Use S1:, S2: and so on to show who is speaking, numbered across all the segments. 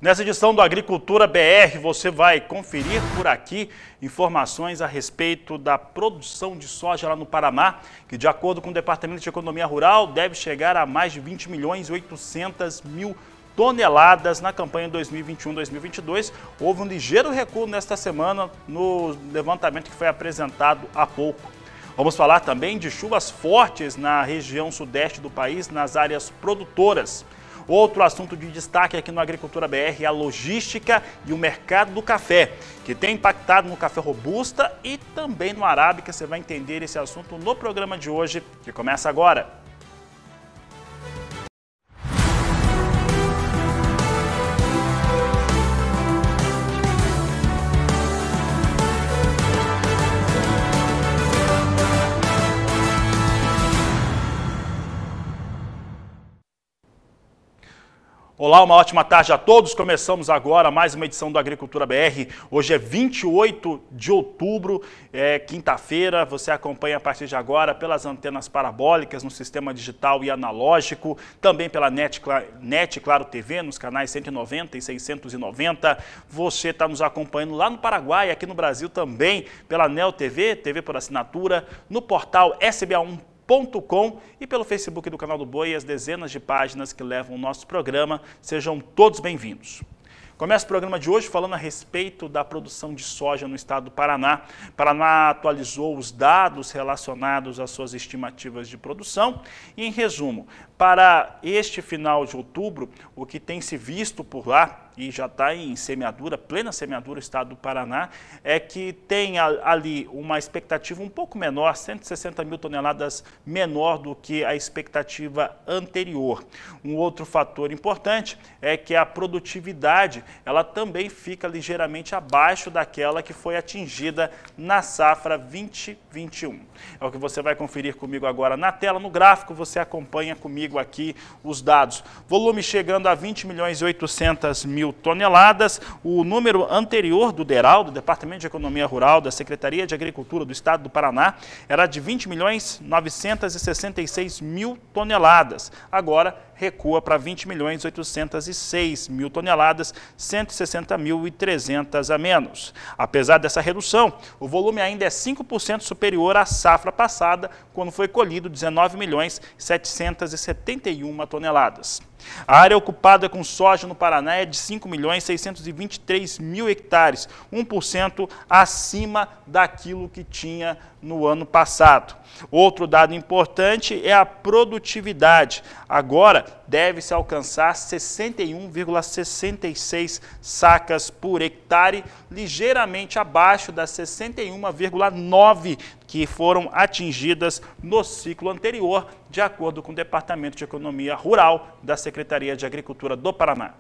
S1: Nessa edição do Agricultura BR, você vai conferir por aqui informações a respeito da produção de soja lá no Paraná, que de acordo com o Departamento de Economia Rural, deve chegar a mais de 20.800.000 toneladas na campanha 2021-2022. Houve um ligeiro recuo nesta semana no levantamento que foi apresentado há pouco. Vamos falar também de chuvas fortes na região sudeste do país, nas áreas produtoras. Outro assunto de destaque aqui no Agricultura BR é a logística e o mercado do café, que tem impactado no café robusta e também no arábica. Você vai entender esse assunto no programa de hoje, que começa agora. Olá, uma ótima tarde a todos. Começamos agora mais uma edição do Agricultura BR. Hoje é 28 de outubro, quinta-feira. Você acompanha a partir de agora pelas antenas parabólicas no sistema digital e analógico, também pela NET Claro TV, nos canais 190 e 690. Você está nos acompanhando lá no Paraguai, aqui no Brasil também, pela Neo TV, TV por assinatura, no portal SBA1.com e pelo Facebook do Canal do Boi, as dezenas de páginas que levam o nosso programa. Sejam todos bem-vindos. Começa o programa de hoje falando a respeito da produção de soja no estado do Paraná. Paraná atualizou os dados relacionados às suas estimativas de produção e, em resumo, para este final de outubro, o que tem se visto por lá, e já está em semeadura, plena semeadura o estado do Paraná, é que tem ali uma expectativa um pouco menor, 160.000 toneladas menor do que a expectativa anterior. Um outro fator importante é que a produtividade, ela também fica ligeiramente abaixo daquela que foi atingida na safra 2021. É o que você vai conferir comigo agora na tela, no gráfico você acompanha comigo aqui os dados. Volume chegando a 20.800.000 toneladas. O número anterior do DERAL, do Departamento de Economia Rural, da Secretaria de Agricultura do Estado do Paraná, era de 20.966.000 toneladas. Agora recua para 20.806.000 toneladas, 160.300 a menos. Apesar dessa redução, o volume ainda é 5% superior à safra passada, quando foi colhido 19.771 toneladas. A área ocupada com soja no Paraná é de 5.623.000 hectares, 1% acima daquilo que tinha no ano passado. Outro dado importante é a produtividade. Agora deve-se alcançar 61,66 sacas por hectare, ligeiramente abaixo das 61,9 que foram atingidas no ciclo anterior, de acordo com o Departamento de Economia Rural da Secretaria de Agricultura do Paraná.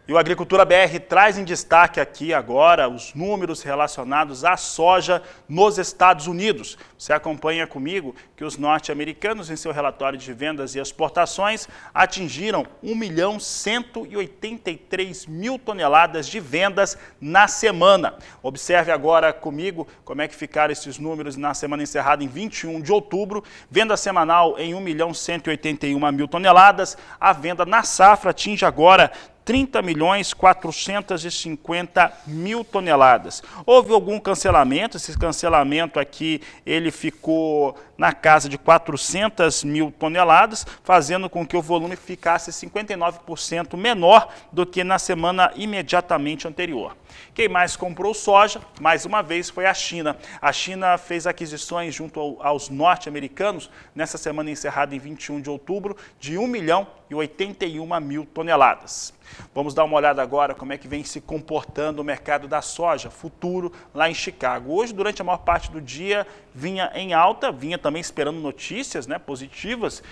S1: E o Agricultura BR traz em destaque aqui agora os números relacionados à soja nos Estados Unidos. Você acompanha comigo que os norte-americanos, em seu relatório de vendas e exportações, atingiram 1.183.000 toneladas de vendas na semana. Observe agora comigo como é que ficaram esses números na semana encerrada em 21 de outubro. Venda semanal em 1.181.000 toneladas. A venda na safra atinge agora 30.450.000 toneladas. Houve algum cancelamento, esse cancelamento aqui ele ficou na casa de 400.000 toneladas, fazendo com que o volume ficasse 59% menor do que na semana imediatamente anterior. Quem mais comprou soja, mais uma vez, foi a China. A China fez aquisições junto aos norte-americanos nessa semana encerrada em 21 de outubro de 1.081.000 toneladas. Vamos dar uma olhada agora como é que vem se comportando o mercado da soja futuro lá em Chicago. Hoje, durante a maior parte do dia, vinha em alta, vinha também esperando notícias positivas,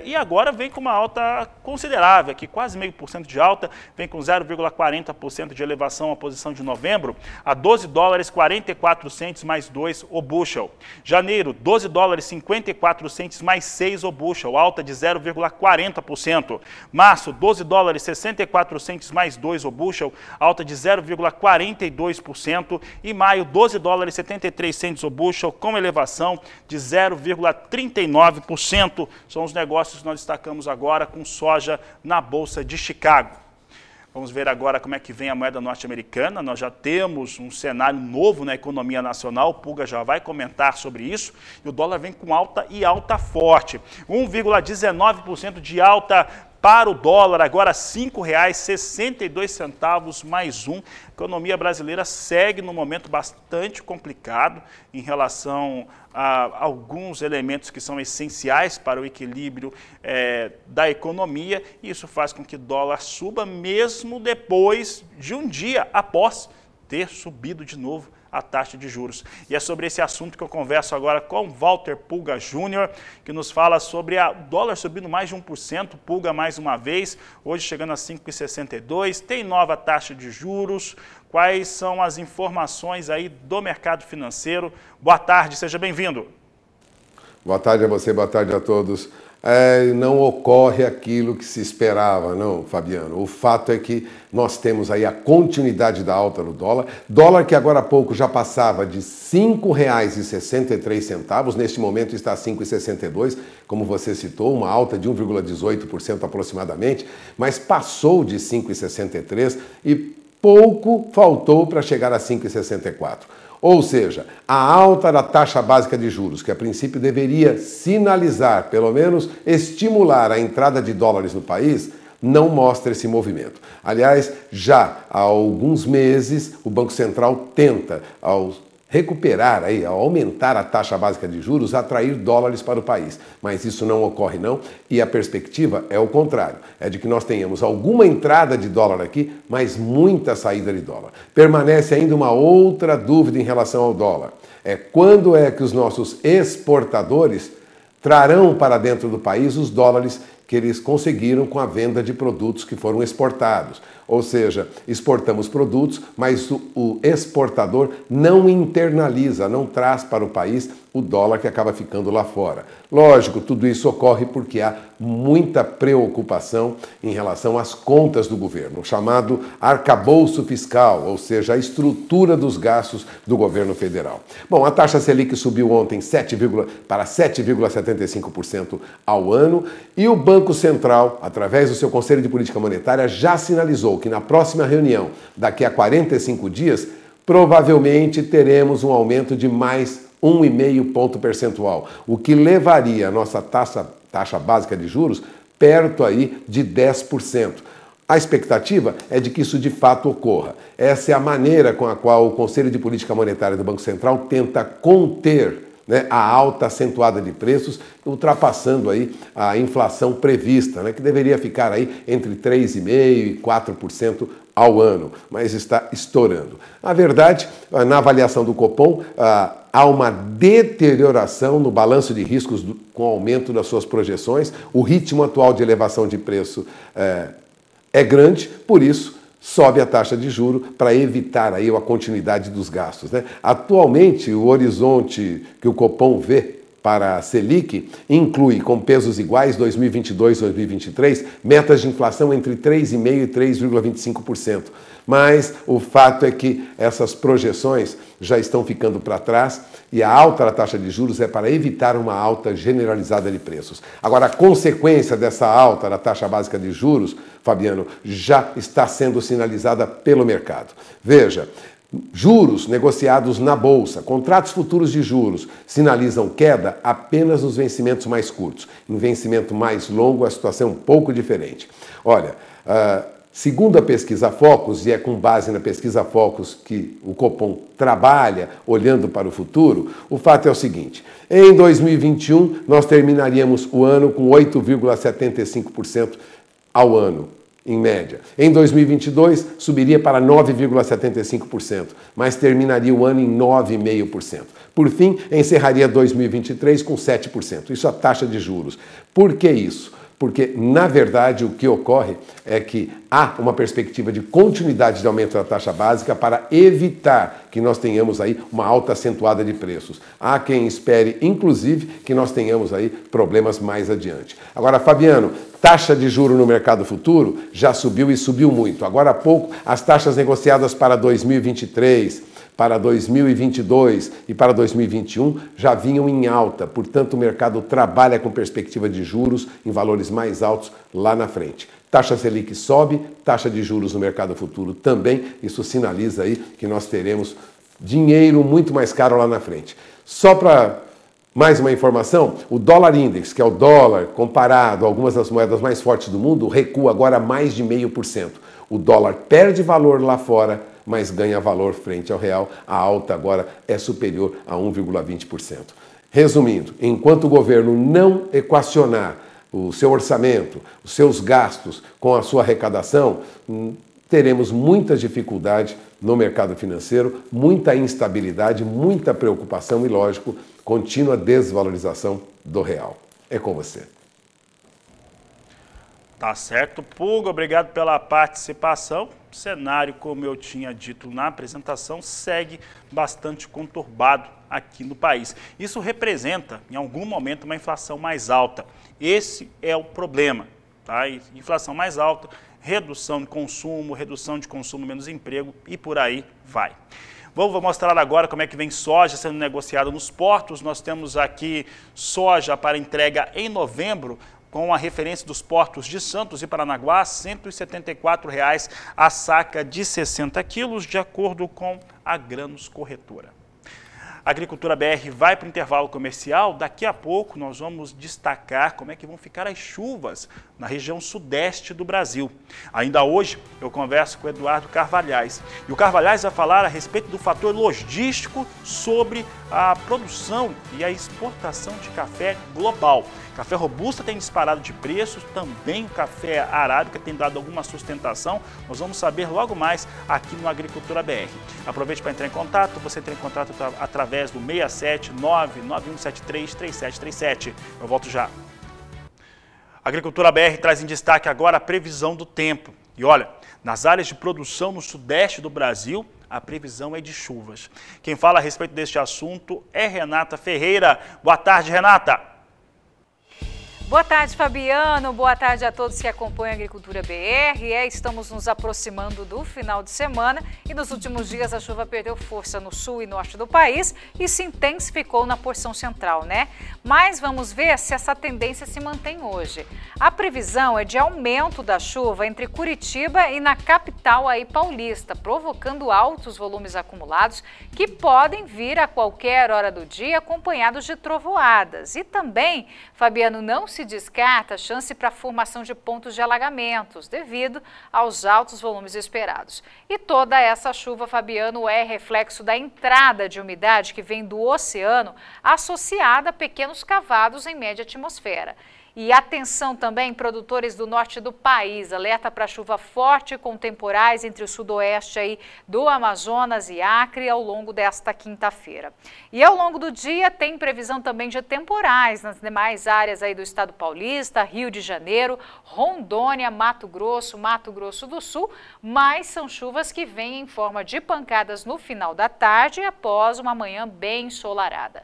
S1: e agora vem com uma alta considerável, aqui quase 0,5% de alta, vem com 0,40% de elevação à posição de novembro, a $12,44 mais 2 o bushel. Janeiro, $12,54 mais 6 o bushel, alta de 0,40%. Março, $12,64 mais 2 o bushel, alta de 0,42%. E maio, $12,73 o bushel, com elevação de 0, 0,39%. São os negócios que nós destacamos agora com soja na Bolsa de Chicago. Vamos ver agora como é que vem a moeda norte-americana. Nós já temos um cenário novo na economia nacional, o Pulga já vai comentar sobre isso. E o dólar vem com alta e alta forte. 1,19% de alta para o dólar, agora R$ 5,62 mais um. A economia brasileira segue num momento bastante complicado em relação a alguns elementos que são essenciais para o equilíbrio da economia. E isso faz com que o dólar suba mesmo depois de um dia após ter subido de novo a taxa de juros. E é sobre esse assunto que eu converso agora com Walter Pulga Júnior, que nos fala sobre o dólar subindo mais de 1%, Pulga mais uma vez, hoje chegando a 5,62, tem nova taxa de juros. Quais são as informações aí do mercado financeiro? Boa tarde, seja bem-vindo.
S2: Boa tarde a você, boa tarde a todos. Não ocorre aquilo que se esperava, não, Fabiano. O fato é que nós temos aí a continuidade da alta no dólar. Dólar que agora há pouco já passava de R$ 5,63, neste momento está a 5,62, como você citou, uma alta de 1,18% aproximadamente, mas passou de 5,63 e pouco faltou para chegar a 5,64. Ou seja, a alta da taxa básica de juros, que a princípio deveria sinalizar, pelo menos estimular a entrada de dólares no país, não mostra esse movimento. Aliás, já há alguns meses, o Banco Central tenta, ao recuperar, ao aumentar a taxa básica de juros, atrair dólares para o país. Mas isso não ocorre não, e a perspectiva é o contrário. É de que nós tenhamos alguma entrada de dólar aqui, mas muita saída de dólar. Permanece ainda uma outra dúvida em relação ao dólar. Quando é que os nossos exportadores trarão para dentro do país os dólares que eles conseguiram com a venda de produtos que foram exportados. Ou seja, exportamos produtos, mas o exportador não internaliza, não traz para o país o dólar que acaba ficando lá fora. Lógico, tudo isso ocorre porque há muita preocupação em relação às contas do governo, o chamado arcabouço fiscal, ou seja, a estrutura dos gastos do governo federal. Bom, a taxa Selic subiu ontem para 7,75% ao ano e o Banco Central, através do seu Conselho de Política Monetária, já sinalizou que na próxima reunião, daqui a 45 dias, provavelmente teremos um aumento de mais 1,5 ponto percentual, o que levaria a nossa taxa básica de juros perto aí de 10%. A expectativa é de que isso de fato ocorra. Essa é a maneira com a qual o Conselho de Política Monetária do Banco Central tenta conter a alta acentuada de preços, ultrapassando aí a inflação prevista, que deveria ficar aí entre 3,5% e 4% ao ano, mas está estourando. Na verdade, na avaliação do Copom, há uma deterioração no balanço de riscos com o aumento das suas projeções. O ritmo atual de elevação de preço é grande, por isso sobe a taxa de juros para evitar aí a continuidade dos gastos. Atualmente, o horizonte que o Copom vê para a Selic inclui, com pesos iguais, 2022 e 2023, metas de inflação entre 3,5% e 3,25%. Mas o fato é que essas projeções já estão ficando para trás e a alta da taxa de juros é para evitar uma alta generalizada de preços. Agora, a consequência dessa alta da taxa básica de juros, Fabiano, já está sendo sinalizada pelo mercado. Veja, juros negociados na Bolsa, contratos futuros de juros, sinalizam queda apenas nos vencimentos mais curtos. Em vencimento mais longo, a situação é um pouco diferente. Olha, segundo a pesquisa Focus, e é com base na pesquisa Focus que o Copom trabalha olhando para o futuro, o fato é o seguinte: em 2021 nós terminaríamos o ano com 8,75% ao ano, em média. Em 2022 subiria para 9,75%, mas terminaria o ano em 9,5%. Por fim, encerraria 2023 com 7%. Isso é a taxa de juros. Por que isso? Porque, na verdade, o que ocorre é que há uma perspectiva de continuidade de aumento da taxa básica para evitar que nós tenhamos aí uma alta acentuada de preços. Há quem espere, inclusive, que nós tenhamos aí problemas mais adiante. Agora, Fabiano, taxa de juro no mercado futuro já subiu e subiu muito. Agora há pouco, as taxas negociadas para 2023, para 2022 e para 2021 já vinham em alta, portanto o mercado trabalha com perspectiva de juros em valores mais altos lá na frente. Taxa Selic sobe, taxa de juros no mercado futuro também, isso sinaliza aí que nós teremos dinheiro muito mais caro lá na frente. Só para mais uma informação, o dólar index, que é o dólar comparado a algumas das moedas mais fortes do mundo, recua agora mais de 0,5%. O dólar perde valor lá fora, mas ganha valor frente ao real. A alta agora é superior a 1,20%. Resumindo, enquanto o governo não equacionar o seu orçamento, os seus gastos com a sua arrecadação, teremos muita dificuldade no mercado financeiro, muita instabilidade, muita preocupação e, lógico, contínua desvalorização do real. É com você.
S1: Tá certo, Pulga, obrigado pela participação. O cenário, como eu tinha dito na apresentação, segue bastante conturbado aqui no país. Isso representa, em algum momento, uma inflação mais alta. Esse é o problema, tá? Inflação mais alta, redução de consumo, menos emprego e por aí vai. Vou mostrar agora como é que vem soja sendo negociada nos portos. Nós temos aqui soja para entrega em novembro, com a referência dos portos de Santos e Paranaguá, R$ 174,00 a saca de 60 quilos, de acordo com a Grãos Corretora. A Agricultura BR vai para o intervalo comercial. Daqui a pouco nós vamos destacar como é que vão ficar as chuvas na região sudeste do Brasil. Ainda hoje eu converso com o Eduardo Carvalhais. E o Carvalhais vai falar a respeito do fator logístico sobre a produção e a exportação de café global. Café robusta tem disparado de preços, também o café arábica tem dado alguma sustentação. Nós vamos saber logo mais aqui no Agricultura BR. Aproveite para entrar em contato, você entra em contato através do 679-9173-3737. Eu volto já. A Agricultura BR traz em destaque agora a previsão do tempo. E olha, nas áreas de produção no sudeste do Brasil, a previsão é de chuvas. Quem fala a respeito deste assunto é Renata Ferreira. Boa tarde, Renata.
S3: Boa tarde, Fabiano. Boa tarde a todos que acompanham a Agricultura BR. Estamos nos aproximando do final de semana e nos últimos dias a chuva perdeu força no sul e norte do país e se intensificou na porção central, né? Mas vamos ver se essa tendência se mantém hoje. A previsão é de aumento da chuva entre Curitiba e na capital aí paulista, provocando altos volumes acumulados que podem vir a qualquer hora do dia acompanhados de trovoadas. E também, Fabiano, não se descarta a chance para a formação de pontos de alagamentos devido aos altos volumes esperados. E toda essa chuva, Fabiano, é reflexo da entrada de umidade que vem do oceano associada a pequenos cavados em média atmosfera. E atenção também, produtores do norte do país, alerta para chuva forte com temporais entre o sudoeste aí do Amazonas e Acre ao longo desta quinta-feira. E ao longo do dia tem previsão também de temporais nas demais áreas aí do estado paulista, Rio de Janeiro, Rondônia, Mato Grosso do Sul, mas são chuvas que vêm em forma de pancadas no final da tarde após uma manhã bem ensolarada.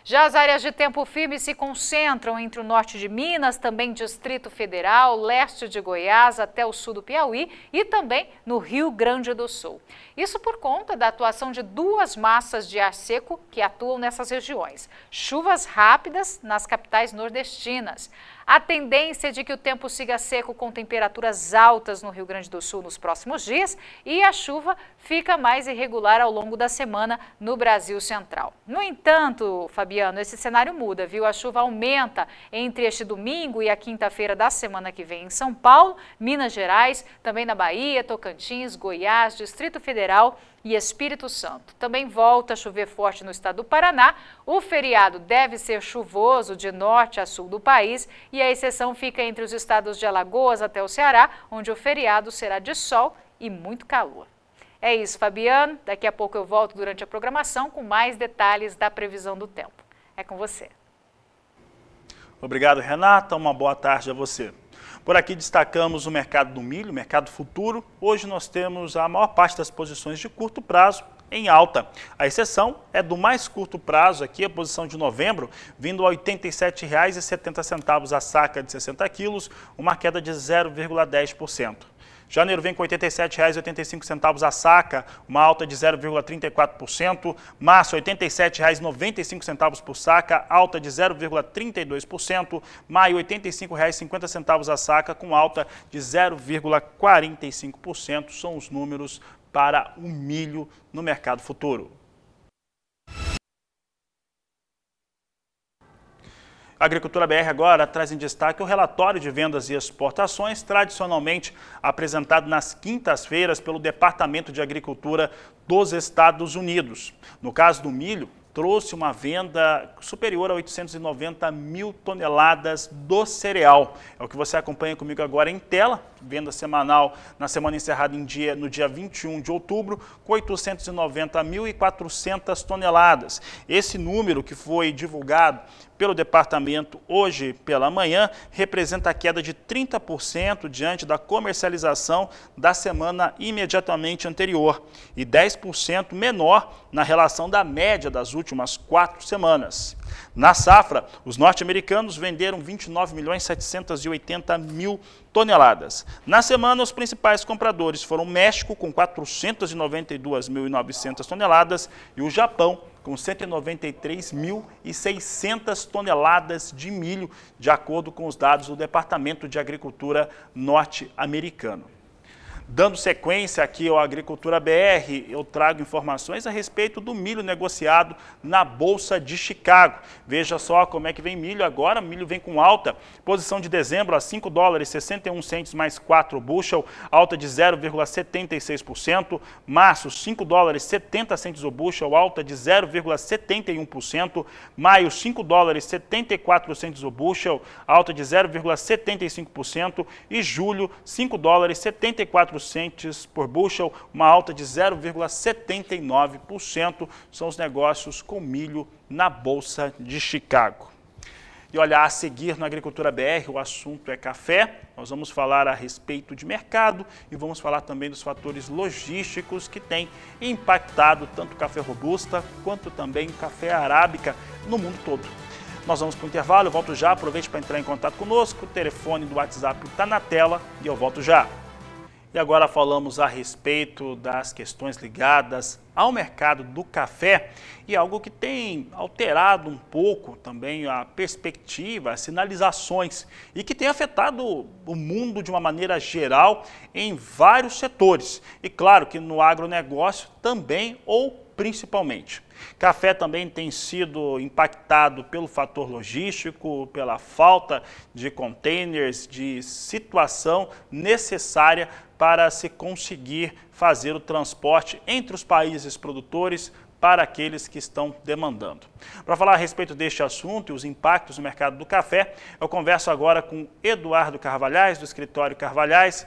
S3: Já as áreas de tempo firme se concentram entre o norte de Minas, também Distrito Federal, leste de Goiás até o sul do Piauí e também no Rio Grande do Sul. Isso por conta da atuação de duas massas de ar seco que atuam nessas regiões. Chuvas rápidas nas capitais nordestinas. A tendência é de que o tempo siga seco com temperaturas altas no Rio Grande do Sul nos próximos dias e a chuva fica mais irregular ao longo da semana no Brasil Central. No entanto, Fabiano, esse cenário muda, viu? A chuva aumenta entre este domingo e a quinta-feira da semana que vem em São Paulo, Minas Gerais, também na Bahia, Tocantins, Goiás, Distrito Federal e Espírito Santo. Também volta a chover forte no estado do Paraná. O feriado deve ser chuvoso de norte a sul do país e a exceção fica entre os estados de Alagoas até o Ceará, onde o feriado será de sol e muito calor. É isso, Fabiano. Daqui a pouco eu volto durante a programação com mais detalhes da previsão do tempo. É com você.
S1: Obrigado, Renata. Uma boa tarde a você. Por aqui destacamos o mercado do milho, o mercado futuro. Hoje nós temos a maior parte das posições de curto prazo em alta. A exceção é do mais curto prazo, aqui a posição de novembro, vindo a R$ 87,70 a saca de 60 quilos, uma queda de 0,10%. Janeiro vem com R$ 87,85 a saca, uma alta de 0,34%. Março, R$ 87,95 por saca, alta de 0,32%. Maio, R$ 85,50 a saca, com alta de 0,45%. São os números para o milho no mercado futuro. A Agricultura BR agora traz em destaque o relatório de vendas e exportações, tradicionalmente apresentado nas quintas-feiras pelo Departamento de Agricultura dos Estados Unidos. No caso do milho, trouxe uma venda superior a 890 mil toneladas do cereal. É o que você acompanha comigo agora em tela. Venda semanal na semana encerrada no dia 21 de outubro, com 890.400 toneladas. Esse número que foi divulgado pelo departamento hoje pela manhã representa a queda de 30% diante da comercialização da semana imediatamente anterior e 10% menor na relação da média das últimas 4 semanas. Na safra, os norte-americanos venderam 29.780.000 toneladas. Na semana, os principais compradores foram o México, com 492.900 toneladas, e o Japão, com 193.600 toneladas de milho, de acordo com os dados do Departamento de Agricultura norte-americano. Dando sequência aqui ao Agricultura BR, eu trago informações a respeito do milho negociado na Bolsa de Chicago. Veja só como é que vem milho agora. Milho vem com alta. Posição de dezembro a $5,61 mais 4 bushel, alta de 0,76%. Março, $5,70 o bushel, alta de 0,71%. Maio, $5,74 o bushel, alta de 0,75%. E julho, $5,74 por bushel, uma alta de 0,79%. São os negócios com milho na Bolsa de Chicago. E olha, a seguir no Agricultura BR, o assunto é café. Nós vamos falar a respeito de mercado e vamos falar também dos fatores logísticos que têm impactado tanto o café robusta quanto também o café arábica no mundo todo. Nós vamos para o intervalo, eu volto já. Aproveite para entrar em contato conosco. O telefone do WhatsApp está na tela e eu volto já. E agora falamos a respeito das questões ligadas ao mercado do café e algo que tem alterado um pouco também a perspectiva, as sinalizações e que tem afetado o mundo de uma maneira geral em vários setores. E claro que no agronegócio também ou principalmente. Café também tem sido impactado pelo fator logístico, pela falta de containers, de situação necessária para se conseguir fazer o transporte entre os países produtores para aqueles que estão demandando. Para falar a respeito deste assunto e os impactos no mercado do café, eu converso agora com Eduardo Carvalhais, do escritório Carvalhais.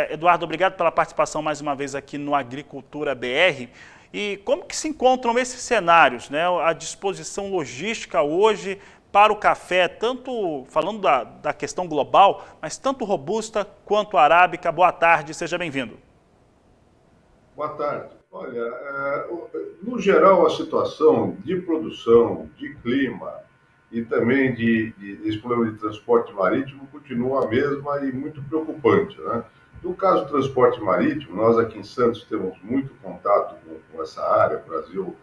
S1: Eduardo, obrigado pela participação mais uma vez aqui no Agricultura BR. E como que se encontram esses cenários, né? A disposição logística hoje para o café, tanto falando da questão global, mas tanto robusta quanto arábica. Boa tarde, seja bem-vindo.
S4: Boa tarde. Olha, no geral a situação de produção, de clima e também desse problema de transporte marítimo continua a mesma e muito preocupante, né? No caso do transporte marítimo, nós aqui em Santos temos muito contato com essa área. O Brasil,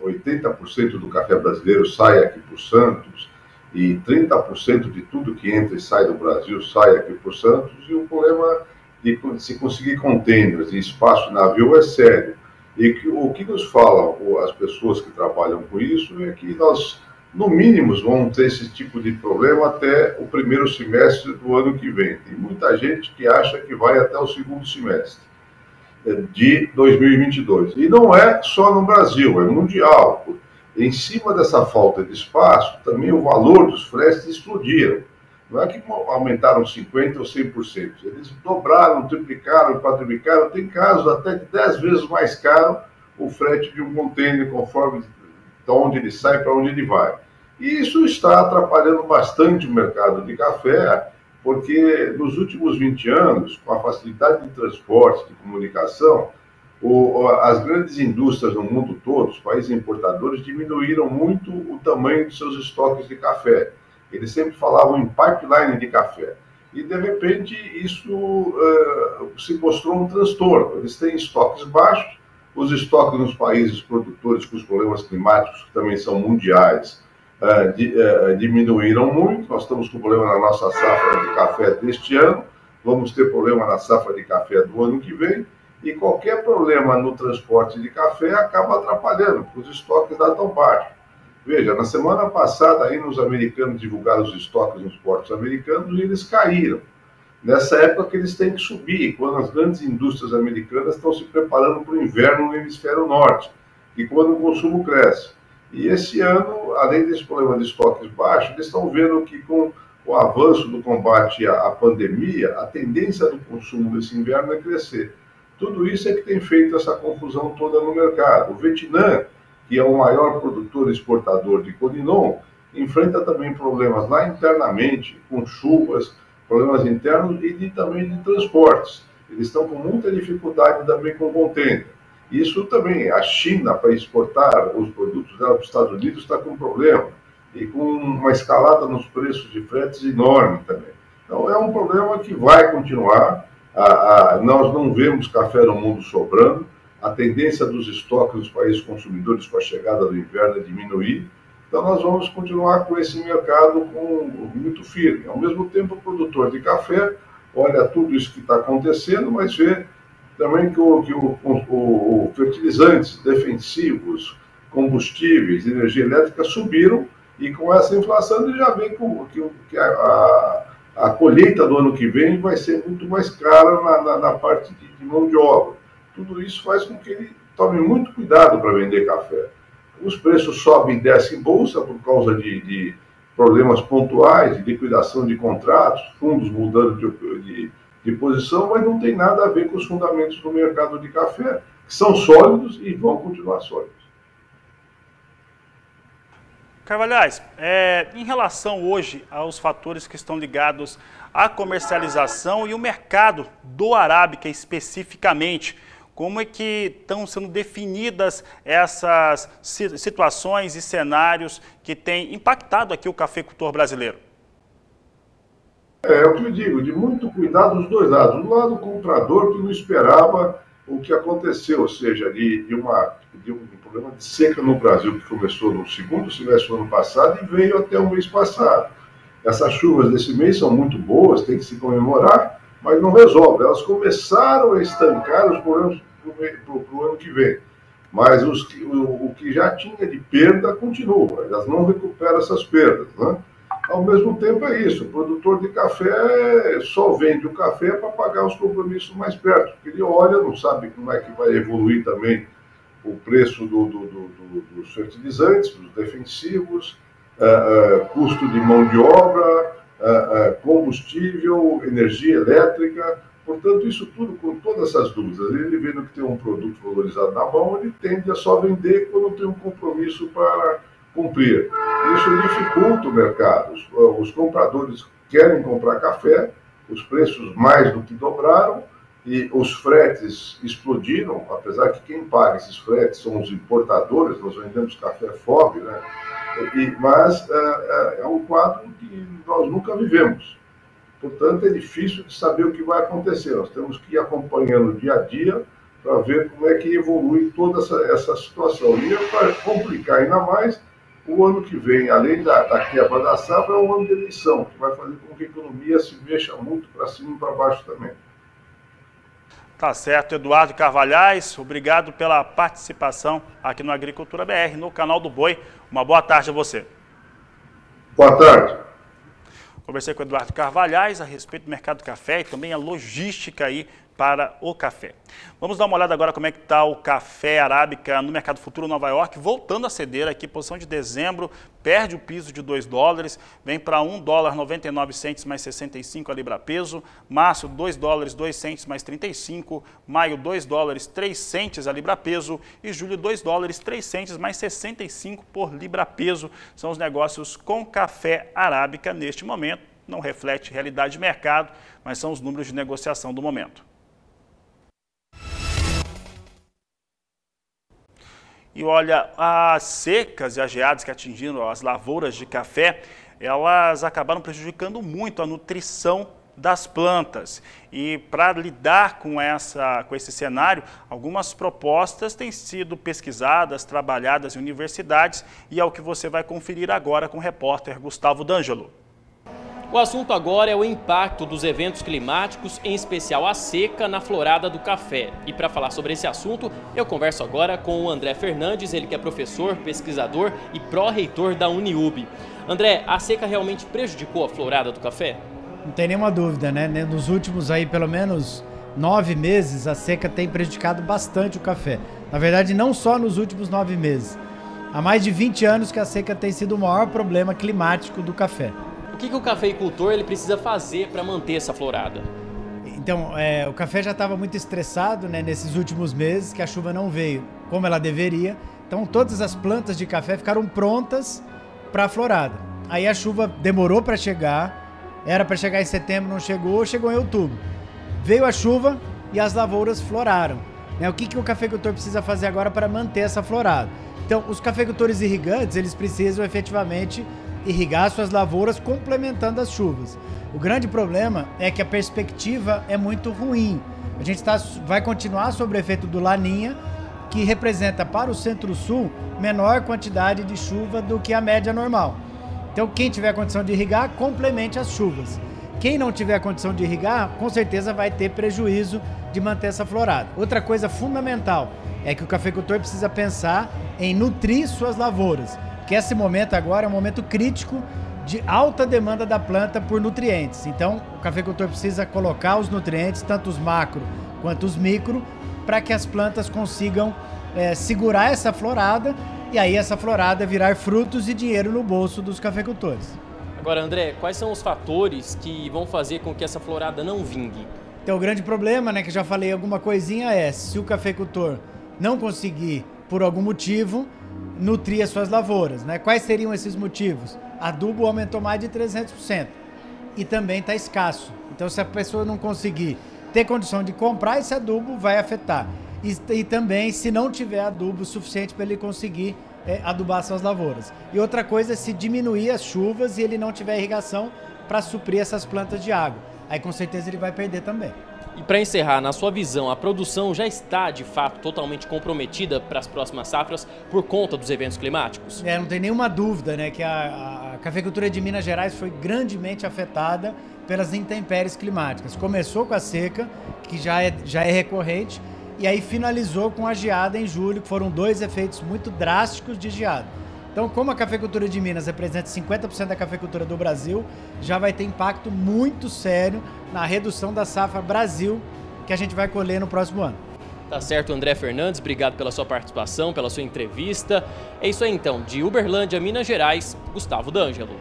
S4: 80% do café brasileiro sai aqui por Santos e 30% de tudo que entra e sai do Brasil sai aqui por Santos. E o problema de se conseguir containers e espaço de navio é sério. E o que nos falam as pessoas que trabalham com isso é que nós, no mínimo, vamos ter esse tipo de problema até o primeiro semestre do ano que vem. Tem muita gente que acha que vai até o segundo semestre de 2022. E não é só no Brasil, é mundial. Em cima dessa falta de espaço, também o valor dos fretes explodiram. Não é que aumentaram 50% ou 100%. Eles dobraram, triplicaram, quadruplicaram. Tem casos até de 10 vezes mais caro o frete de um container, conforme de onde ele sai para onde ele vai. E isso está atrapalhando bastante o mercado de café, porque nos últimos 20 anos, com a facilidade de transporte, de comunicação, as grandes indústrias no mundo todo, os países importadores, diminuíram muito o tamanho de seus estoques de café. Eles sempre falavam em pipeline de café. e de repente isso se mostrou um transtorno. Eles têm estoques baixos, os estoques nos países produtores com os problemas climáticos, que também são mundiais, diminuíram muito. Nós estamos com problema na nossa safra de café deste ano, vamos ter problema na safra de café do ano que vem, e qualquer problema no transporte de café acaba atrapalhando, porque os estoques lá estão baixos. Veja, na semana passada, aí os americanos divulgaram os estoques nos portos americanos e eles caíram. Nessa época que eles têm que subir, quando as grandes indústrias americanas estão se preparando para o inverno no hemisfério norte, e quando o consumo cresce. E esse ano, além desse problema de estoques baixos, eles estão vendo que com o avanço do combate à pandemia, a tendência do consumo desse inverno é crescer. Tudo isso é que tem feito essa confusão toda no mercado. O Vietnã, que é o maior produtor e exportador de Colinon, enfrenta também problemas lá internamente, com chuvas, problemas internos e também de transportes. Eles estão com muita dificuldade também com contêiner. Isso também, a China, para exportar os produtos dela para os Estados Unidos, está com problema, e com uma escalada nos preços de fretes enorme também. Então é um problema que vai continuar. Nós não vemos café no mundo sobrando, a tendência dos estoques dos países consumidores com a chegada do inverno é diminuir, então nós vamos continuar com esse mercado muito firme. Ao mesmo tempo, o produtor de café olha tudo isso que está acontecendo, mas vê também que os fertilizantes defensivos, combustíveis, energia elétrica subiram, e com essa inflação ele já vê que a colheita do ano que vem vai ser muito mais cara na parte de mão de obra. Tudo isso faz com que ele tome muito cuidado para vender café. Os preços sobem e descem em bolsa por causa de problemas pontuais, de liquidação de contratos, fundos mudando de posição, mas não tem nada a ver com os fundamentos do mercado de café, que são sólidos e vão continuar sólidos.
S1: Carvalhais, em relação hoje aos fatores que estão ligados à comercialização e o mercado do arábica especificamente, como é que estão sendo definidas essas situações e cenários que têm impactado aqui o cafeicultor brasileiro?
S4: É o que eu digo, de muito cuidado dos dois lados. Do lado comprador, que não esperava o que aconteceu, ou seja, de um problema de seca no Brasil, que começou no segundo semestre do ano passado e veio até o mês passado. Essas chuvas desse mês são muito boas, tem que se comemorar, mas não resolve. Elas começaram a estancar os problemas para o ano que vem. Mas o que já tinha de perda continua, elas não recuperam essas perdas, né? Ao mesmo tempo é isso, o produtor de café só vende o café para pagar os compromissos mais perto, porque ele olha, não sabe como é que vai evoluir também o preço dos fertilizantes, dos defensivos, custo de mão de obra, combustível, energia elétrica. Portanto, isso tudo, com todas essas dúvidas, ele vendo que tem um produto valorizado na mão, ele tende a só vender quando tem um compromisso para cumprir. Isso dificulta o mercado. Os compradores querem comprar café, os preços mais do que dobraram, e os fretes explodiram, apesar que quem paga esses fretes são os importadores, nós vendemos café FOB, né? Mas é um quadro que nós nunca vivemos. Portanto, é difícil de saber o que vai acontecer. Nós temos que ir acompanhando dia a dia para ver como é que evolui toda essa situação. E para complicar ainda mais, o ano que vem, além da quebra da safra, é um ano de eleição, que vai fazer com que a economia se mexa muito para cima e para baixo também.
S1: Tá certo, Eduardo Carvalhais, obrigado pela participação aqui no Agricultura BR, no canal do Boi. Uma boa tarde a você.
S4: Boa tarde.
S1: Conversei com o Eduardo Carvalhais a respeito do mercado do café e também a logística aí para o café. Vamos dar uma olhada agora como é que está o café arábica no mercado futuro Nova York, voltando a ceder aqui, posição de dezembro, perde o piso de $2, vem para $1,99 mais 65 a libra peso, março $2,02 mais 35, maio $2,03 a libra peso e julho $2,03 mais 65 por libra peso. São os negócios com café arábica neste momento, não reflete realidade de mercado, mas são os números de negociação do momento. E olha, as secas e as geadas que atingiram as lavouras de café, elas acabaram prejudicando muito a nutrição das plantas. E para lidar com esse cenário, algumas propostas têm sido pesquisadas, trabalhadas em universidades, e é o que você vai conferir agora com o repórter Gustavo D'Angelo.
S5: O assunto agora é o impacto dos eventos climáticos, em especial a seca, na florada do café. E para falar sobre esse assunto, eu converso agora com o André Fernandes, ele que é professor, pesquisador e pró-reitor da Uniub. André, a seca realmente prejudicou a florada do café?
S6: Não tem nenhuma dúvida, né? Nos últimos aí, pelo menos 9 meses, a seca tem prejudicado bastante o café. Na verdade, não só nos últimos 9 meses. Há mais de 20 anos que a seca tem sido o maior problema climático do café.
S5: O que o cafeicultor ele precisa fazer para manter essa florada?
S6: Então, o café já estava muito estressado, né, nesses últimos meses, que a chuva não veio como ela deveria. Então, todas as plantas de café ficaram prontas para a florada. Aí a chuva demorou para chegar, era para chegar em setembro, não chegou, chegou em outubro. Veio a chuva e as lavouras floraram. Né? O que o cafeicultor precisa fazer agora para manter essa florada? Então, os cafeicultores irrigantes, eles precisam efetivamente irrigar suas lavouras complementando as chuvas. O grande problema é que a perspectiva é muito ruim. A gente vai continuar sob o efeito do Laninha, que representa para o Centro-Sul menor quantidade de chuva do que a média normal. Então, quem tiver condição de irrigar, complemente as chuvas. Quem não tiver condição de irrigar, com certeza vai ter prejuízo de manter essa florada. Outra coisa fundamental é que o cafeicultor precisa pensar em nutrir suas lavouras. Que esse momento agora é um momento crítico de alta demanda da planta por nutrientes. Então, o cafeicultor precisa colocar os nutrientes, tanto os macro quanto os micro, para que as plantas consigam segurar essa florada e aí essa florada virar frutos e dinheiro no bolso dos cafeicultores.
S5: Agora, André, quais são os fatores que vão fazer com que essa florada não vingue?
S6: Então, o grande problema, né, que eu já falei alguma coisinha, é se o cafeicultor não conseguir, por algum motivo, nutrir as suas lavouras, né? Quais seriam esses motivos? Adubo aumentou mais de 300% e também está escasso. Então, se a pessoa não conseguir ter condição de comprar esse adubo, vai afetar. E também, se não tiver adubo suficiente para ele conseguir adubar suas lavouras. E outra coisa é se diminuir as chuvas e ele não tiver irrigação para suprir essas plantas de água. Aí, com certeza, ele vai perder também.
S5: E para encerrar, na sua visão, a produção já está, de fato, totalmente comprometida para as próximas safras por conta dos eventos climáticos?
S6: Não tem nenhuma dúvida, né, que a cafeicultura de Minas Gerais foi grandemente afetada pelas intempéries climáticas. Começou com a seca, que já é recorrente, e aí finalizou com a geada em julho, que foram 2 efeitos muito drásticos de geada. Então, como a cafeicultura de Minas representa 50% da cafeicultura do Brasil, já vai ter impacto muito sério na redução da safra Brasil que a gente vai colher no próximo ano.
S5: Tá certo, André Fernandes, obrigado pela sua participação, pela sua entrevista. É isso aí então, de Uberlândia, Minas Gerais, Gustavo D'Angelo.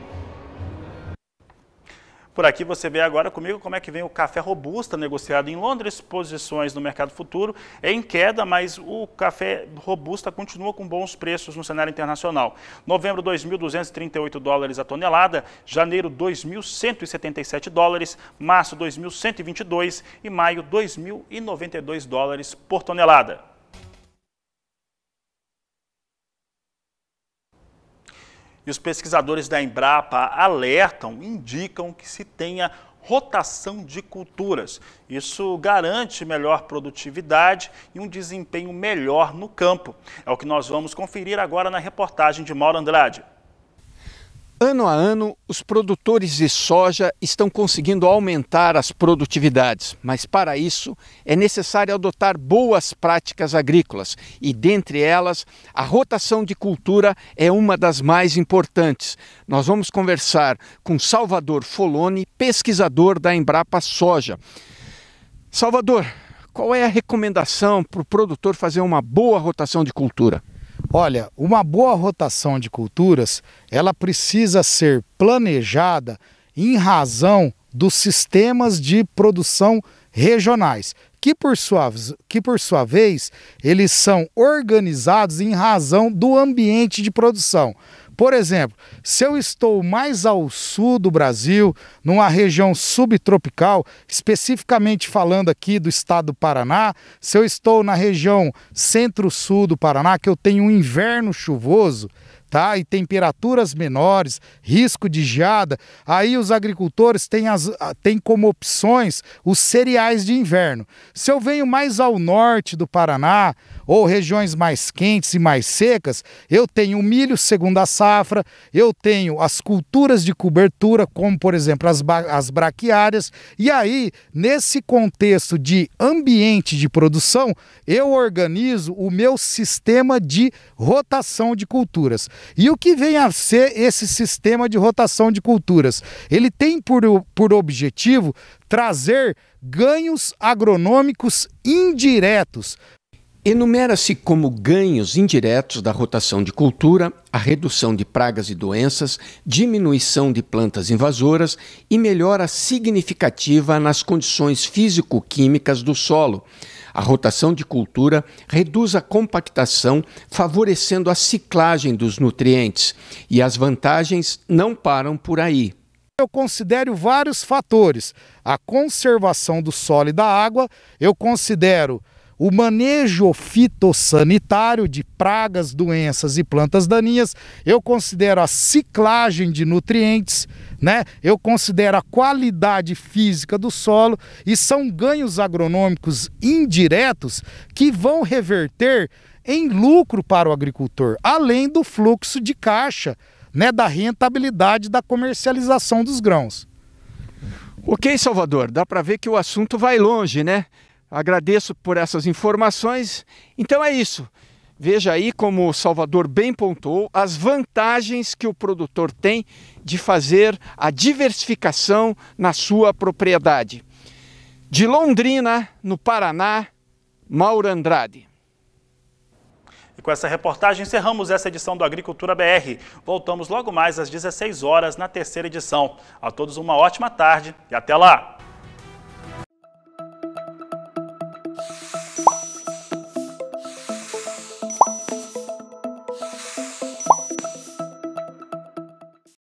S1: Por aqui você vê agora comigo como é que vem o café robusta negociado em Londres, posições no mercado futuro é em queda, mas o café robusta continua com bons preços no cenário internacional. Novembro, 2.238 dólares a tonelada, janeiro, 2.177 dólares, março, 2.122 e maio, 2.092 dólares por tonelada. E os pesquisadores da Embrapa alertam, indicam que se tenha rotação de culturas. Isso garante melhor produtividade e um desempenho melhor no campo. É o que nós vamos conferir agora na reportagem de Mauro Andrade.
S7: Ano a ano, os produtores de soja estão conseguindo aumentar as produtividades, mas para isso é necessário adotar boas práticas agrícolas e, dentre elas, a rotação de cultura é uma das mais importantes. Nós vamos conversar com Salvador Foloni, pesquisador da Embrapa Soja. Salvador, qual é a recomendação para o produtor fazer uma boa rotação de cultura?
S8: Olha, uma boa rotação de culturas, ela precisa ser planejada em razão dos sistemas de produção regionais, que por sua vez, eles são organizados em razão do ambiente de produção. Por exemplo, se eu estou mais ao sul do Brasil, numa região subtropical, especificamente falando aqui do estado do Paraná, se eu estou na região centro-sul do Paraná, que eu tenho um inverno chuvoso, tá? E temperaturas menores, risco de geada, aí os agricultores têm como opções os cereais de inverno. Se eu venho mais ao norte do Paraná, ou regiões mais quentes e mais secas, eu tenho o milho segunda safra, eu tenho as culturas de cobertura, como por exemplo as braquiárias, e aí, nesse contexto de ambiente de produção, eu organizo o meu sistema de rotação de culturas. E o que vem a ser esse sistema de rotação de culturas? Ele tem por objetivo trazer ganhos agronômicos indiretos.
S7: Enumera-se como ganhos indiretos da rotação de cultura a redução de pragas e doenças, diminuição de plantas invasoras e melhora significativa nas condições físico-químicas do solo. A rotação de cultura reduz a compactação, favorecendo a ciclagem dos nutrientes. E as vantagens não param por aí.
S8: Eu considero vários fatores. A conservação do solo e da água, eu considero o manejo fitossanitário de pragas, doenças e plantas daninhas, eu considero a ciclagem de nutrientes, né? Eu considero a qualidade física do solo e são ganhos agronômicos indiretos que vão reverter em lucro para o agricultor, além do fluxo de caixa, né, da rentabilidade da comercialização dos grãos.
S7: Ok, Salvador, dá para ver que o assunto vai longe, né? Agradeço por essas informações. Então é isso. Veja aí como o Salvador bem pontuou as vantagens que o produtor tem de fazer a diversificação na sua propriedade. De Londrina, no Paraná, Mauro Andrade.
S1: E com essa reportagem encerramos essa edição do Agricultura BR. Voltamos logo mais às 16 horas na terceira edição. A todos uma ótima tarde e até lá!